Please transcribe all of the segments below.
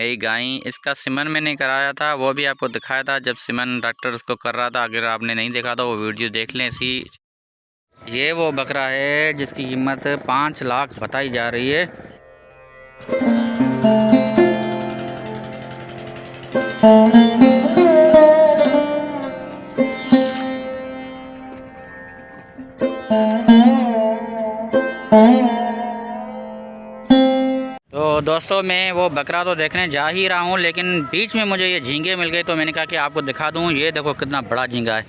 मेरी गाय इसका सिमन मैंने कराया था, वो भी आपको दिखाया था जब सिमन डॉक्टर उसको कर रहा था। अगर आपने नहीं देखा तो वो वीडियो देख लें। इसी ये वो बकरा है जिसकी कीमत 5 लाख बताई जा रही है। तो दोस्तों मैं वो बकरा तो देखने जा ही रहा हूँ, लेकिन बीच में मुझे ये झींगे मिल गए तो मैंने कहा कि आपको दिखा दूँ। ये देखो कितना बड़ा झींगा है,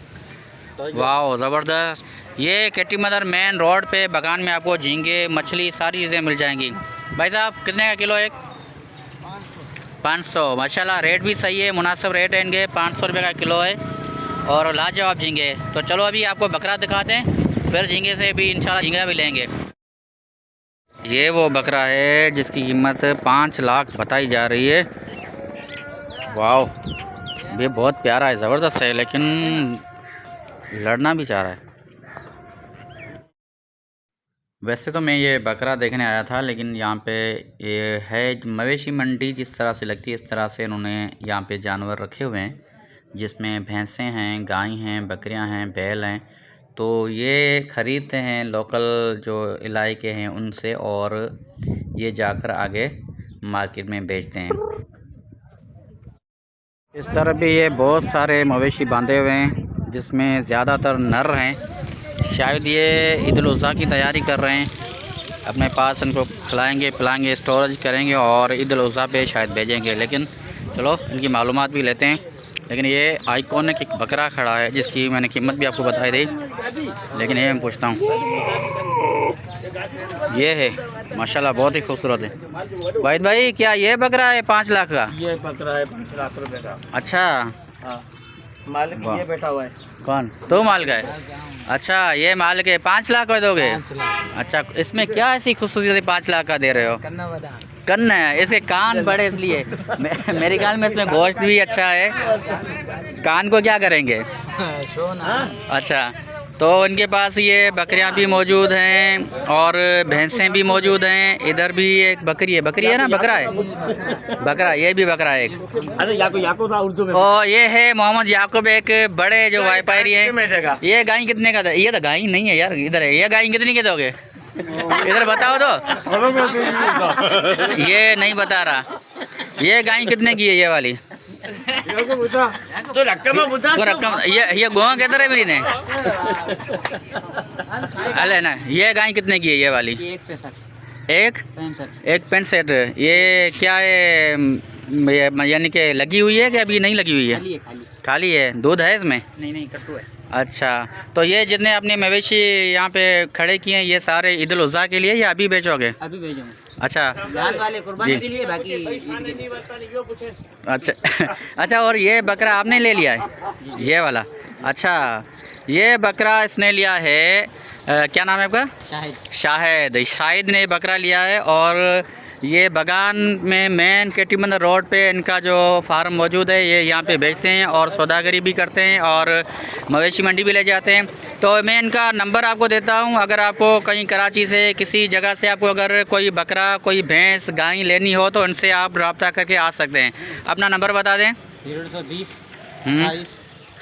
वाह ज़बरदस्त। ये केटी मदर मेन रोड पे बगान में आपको झींगे मछली सारी चीज़ें मिल जाएंगी। भाई साहब कितने का किलो? एक 500। माशाल्लाह रेट भी सही है, मुनासिब रेट है इनके। 500 रुपये का किलो है और लाजवाब झींगे। तो चलो अभी आपको बकरा दिखाते हैं, फिर झींगे से भी इंशाल्लाह झींगा भी लेंगे। ये वो बकरा है जिसकी कीमत 5 लाख बताई जा रही है। वाह ये बहुत प्यारा है, ज़बरदस्त है, लेकिन लड़ना भी चाह रहा है। वैसे तो मैं ये बकरा देखने आया था, लेकिन यहाँ पे ये है मवेशी मंडी जिस तरह से लगती है इस तरह से इन्होंने यहाँ पे जानवर रखे हुए हैं, जिसमें भैंसें हैं, गाय हैं, बकरियां हैं, बैल हैं। तो ये ख़रीदते हैं लोकल जो इलाके हैं उनसे, और ये जाकर आगे मार्केट में बेचते हैं। इस तरह भी ये बहुत सारे मवेशी बांधे हुए हैं जिसमें ज़्यादातर नर हैं। शायद ये ईद उल अज़हा की तैयारी कर रहे हैं, अपने पास इनको खिलाएंगे पिलाएंगे, स्टोरेज करेंगे और ईद उल अज़हा पे शायद भेजेंगे। लेकिन चलो इनकी मालूमात भी लेते हैं। लेकिन ये आइकॉनिक एक बकरा खड़ा है जिसकी मैंने कीमत भी आपको बताई दी, लेकिन ये मैं पूछता हूँ। ये है माशाल्लाह बहुत ही खूबसूरत है। वाहिद भाई क्या ये बकरा है 5 लाख का? ये बकरा है 5 लाख रुपए का। अच्छा हाँ, मालिक ये बैठा हुआ है। कौन? तो मालिक है? अच्छा ये मालिक है, 5 लाख का दोगे? 5 लाख। अच्छा इसमें क्या ऐसी खूबसूरती 5 लाख का दे रहे हो? कन्न है, इसके कान बड़े इसलिए मेरे ख्याल में इसमें गोश्त भी अच्छा है। कान को क्या करेंगे? अच्छा तो इनके पास ये बकरियां भी मौजूद हैं और भैंसें भी मौजूद हैं। इधर भी एक बकरी है ना? बकरा है, बकरा, ये भी बकरा है एक। अरे याकूब था उर्दू में। और ये है मोहम्मद याकूब, एक बड़े जो व्यापारी है। ये गाय कितने का? ये तो गाय नहीं है यार, इधर है। ये गाय कितनी के दोगे? इधर बताओ तो। ये नहीं बता रहा। ये गाय कितने की है ये वाली? तो रकम ये गोवा किधर है मेरी ने? अले ना, ये गाय कितने की है ये वाली? 1.65। ये क्या है, यानी कि लगी हुई है कि अभी नहीं लगी हुई है? खाली है। दूध है इसमें? नहीं कट्टू है। अच्छा तो ये जितने अपने मवेशी यहाँ पे खड़े किए हैं ये सारे ईद उल अज़हा के लिए या अभी बेचोगे? अभी भेजूंगा। अच्छा वाले कुर्बानी के लिए, बाकी अच्छा अच्छा और ये बकरा आपने ले लिया है? ये वाला? अच्छा ये बकरा इसने लिया है क्या नाम है आपका? शाहिद ने बकरा लिया है। और ये बगान में मेन केटी मंदिर रोड पे इनका जो फार्म मौजूद है, ये यहाँ पे बेचते हैं और सौदागरी भी करते हैं और मवेशी मंडी भी ले जाते हैं। तो मैं इनका नंबर आपको देता हूँ, अगर आपको कहीं कराची से किसी जगह से आपको अगर कोई बकरा कोई भैंस गाय लेनी हो तो इनसे आप रब्ता करके आ सकते हैं। अपना नंबर बता दें। 020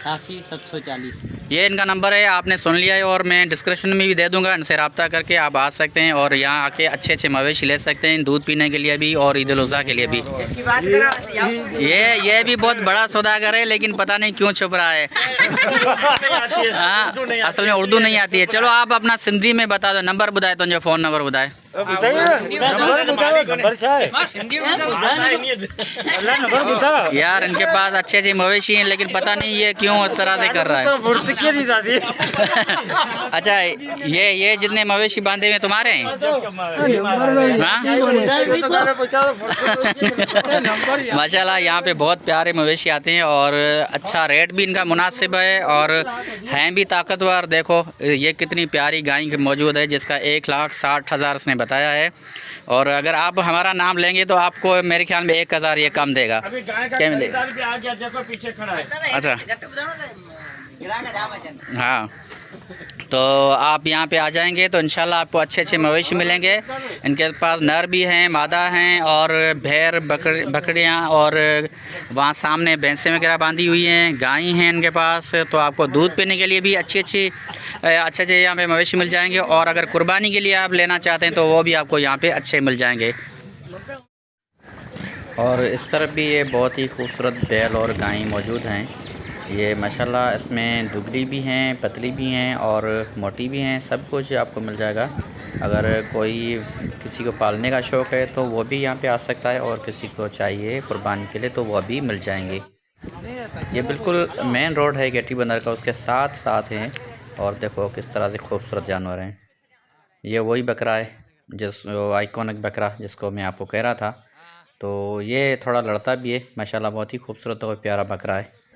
88 740। ये इनका नंबर है, आपने सुन लिया है और मैं डिस्क्रिप्शन में भी दे दूंगा। इनसे रब्ता करके आप आ सकते हैं और यहाँ आके अच्छे अच्छे मवेशी ले सकते हैं, दूध पीने के लिए भी और ईद उल अज़हा के लिए भी। ये भी बहुत बड़ा सौदागर है, लेकिन पता नहीं क्यों छुप रहा है। हाँ असल में उर्दू नहीं आती है। चलो आप अपना सिंधी में बता दो, नंबर बुधाए तो जो फ़ोन नंबर बुधाए। यार इनके पास अच्छे अच्छे मवेशी हैं, लेकिन पता नहीं ये क्यों इस तरह से कर रहा है। अच्छा ये जितने मवेशी बांधे हुए तुम्हारे हैं? माशाल्लाह यहाँ पे बहुत प्यारे मवेशी आते हैं और अच्छा रेट भी इनका मुनासिब है और हैं भी ताकतवर। देखो ये कितनी प्यारी गाय मौजूद है जिसका 1,60,000 इसने बताया है। और अगर आप हमारा नाम लेंगे तो आपको मेरे ख्याल में 1,000 ये कम देगा। क्या देगा? अच्छा हाँ तो आप यहाँ पे आ जाएंगे तो इंशाल्लाह आपको अच्छे अच्छे मवेशी मिलेंगे। इनके पास नर भी हैं, मादा हैं, और भेड़ बकरियाँ, और वहाँ सामने भैंसें वगैरह बांधी हुई हैं, गाय हैं इनके पास। तो आपको दूध पीने के लिए भी अच्छे अच्छे यहाँ पे मवेशी मिल जाएंगे, और अगर कुर्बानी के लिए आप लेना चाहते हैं तो वो भी आपको यहाँ पे अच्छे मिल जाएंगे। और इस तरफ भी ये बहुत ही खूबसूरत बैल और गाय मौजूद हैं। ये माशाल्लाह इसमें दुबली भी हैं, पतली भी हैं और मोटी भी हैं, सब कुछ आपको मिल जाएगा। अगर कोई किसी को पालने का शौक़ है तो वो भी यहाँ पे आ सकता है, और किसी को चाहिए कुर्बानी के लिए तो वह भी मिल जाएंगे। ये बिल्कुल मेन रोड है गेटी बंदर का, उसके साथ साथ हैं। और देखो किस तरह से खूबसूरत जानवर हैं। ये वही बकरा है जिस आइकॉनिक बकरा जिसको मैं आपको कह रहा था। तो ये थोड़ा लड़ता भी है माशाल्लाह, बहुत ही खूबसूरत और प्यारा बकरा है।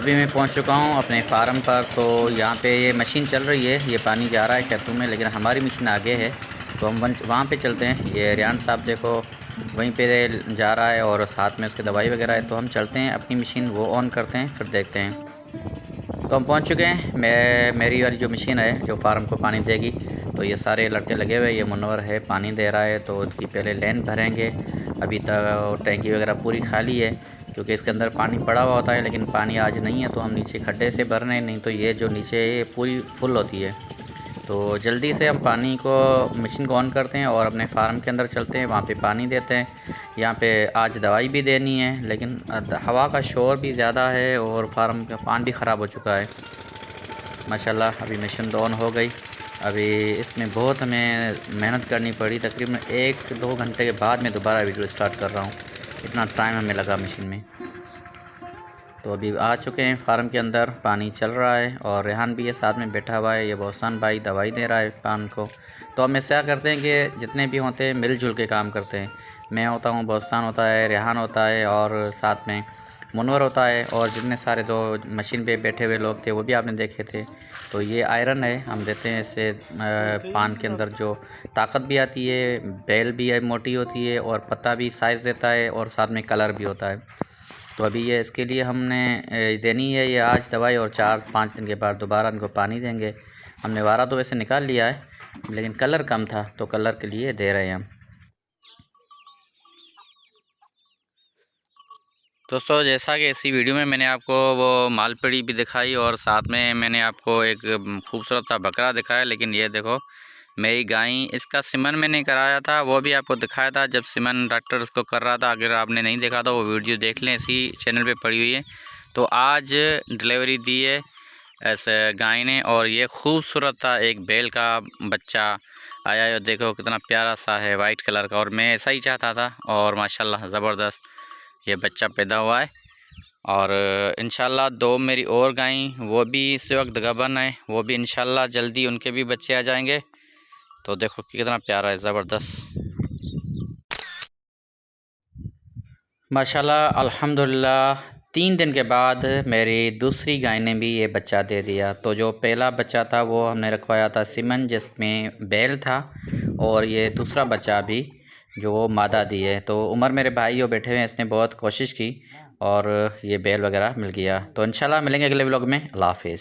अभी मैं पहुंच चुका हूं अपने फार्म पर। तो यहाँ पे ये मशीन चल रही है, ये पानी जा रहा है खेतों में, लेकिन हमारी मशीन आगे है तो हम वहाँ पे चलते हैं। ये रियान साहब देखो वहीं पे जा रहा है और साथ में उसकी दवाई वगैरह है। तो हम चलते हैं अपनी मशीन वो ऑन करते हैं, फिर देखते हैं। तो हम पहुँच चुके हैं। मेरी वाली जो मशीन है जो फार्म को पानी देगी, तो ये सारे लड़के लगे हुए, ये मुनव्वर है पानी दे रहा है। तो उसकी पहले लेन भरेंगे। अभी तक टैंकी वगैरह पूरी खाली है क्योंकि इसके अंदर पानी पड़ा हुआ होता है, लेकिन पानी आज नहीं है तो हम नीचे खड्डे से भर रहे हैं, नहीं तो ये जो नीचे है पूरी फुल होती है। तो जल्दी से हम पानी को मशीन को ऑन करते हैं और अपने फार्म के अंदर चलते हैं, वहाँ पे पानी देते हैं। यहाँ पे आज दवाई भी देनी है, लेकिन हवा का शोर भी ज़्यादा है और फार्म का पानी भी ख़राब हो चुका है माशाल्लाह। अभी मशीन ऑन हो गई। अभी इसमें बहुत हमें मेहनत करनी पड़ी, तकरीबन 1-2 घंटे के बाद मैं दोबारा वीडियो स्टार्ट कर रहा हूँ, इतना टाइम हमें लगा मशीन में। तो अभी आ चुके हैं फार्म के अंदर, पानी चल रहा है और रेहान भी ये साथ में बैठा हुआ है। ये बोस्तान भाई दवाई दे रहा है पान को। तो हम ऐसा करते हैं कि जितने भी होते हैं मिलजुल के काम करते हैं। मैं होता हूँ, बोस्तान होता है, रेहान होता है और साथ में मुनव्वर होता है, और जितने सारे दो मशीन पे बैठे हुए लोग थे वो भी आपने देखे थे। तो ये आयरन है, हम देते हैं इससे पान के अंदर जो ताकत भी आती है, बेल भी है मोटी होती है, और पत्ता भी साइज़ देता है, और साथ में कलर भी होता है। तो अभी ये इसके लिए हमने देनी है ये आज दवाई, और 4-5 दिन के बाद दोबारा इनको पानी देंगे। हमने वारा तो वैसे निकाल लिया है, लेकिन कलर कम था तो कलर के लिए दे रहे हैं हम। दोस्तों जैसा कि इसी वीडियो में मैंने आपको वो मालपड़ी भी दिखाई, और साथ में मैंने आपको एक खूबसूरत सा बकरा दिखाया, लेकिन ये देखो मेरी गाय, इसका सिमन मैंने कराया था, वो भी आपको दिखाया था जब सिमन डॉक्टर उसको कर रहा था। अगर आपने नहीं देखा तो वो वीडियो देख लें, इसी चैनल पे पड़ी हुई है। तो आज डिलीवरी दी है ऐसे गाय ने, और ये खूबसूरत सा एक बैल का बच्चा आया है। देखो कितना प्यारा सा है वाइट कलर का, और मैं ऐसा ही चाहता था, और माशाल्लाह ज़बरदस्त ये बच्चा पैदा हुआ है। और इंशाल्लाह 2 मेरी और गाय वो भी इस वक्त गबन है, वो भी इंशाल्लाह जल्दी उनके भी बच्चे आ जाएंगे। तो देखो कितना प्यारा है, ज़बरदस्त माशाल्लाह अल्हम्दुलिल्लाह। 3 दिन के बाद मेरी दूसरी गाय ने भी ये बच्चा दे दिया। तो जो पहला बच्चा था वो हमने रखवाया था सिमन, जिसमें बैल था, और ये दूसरा बच्चा भी जो वो मादा दी है। तो उमर मेरे भाई जो बैठे हुए हैं, इसने बहुत कोशिश की और ये बैल वगैरह मिल गया। तो इंशाल्लाह मिलेंगे अगले व्लॉग में। अल्लाह हाफ़िज़।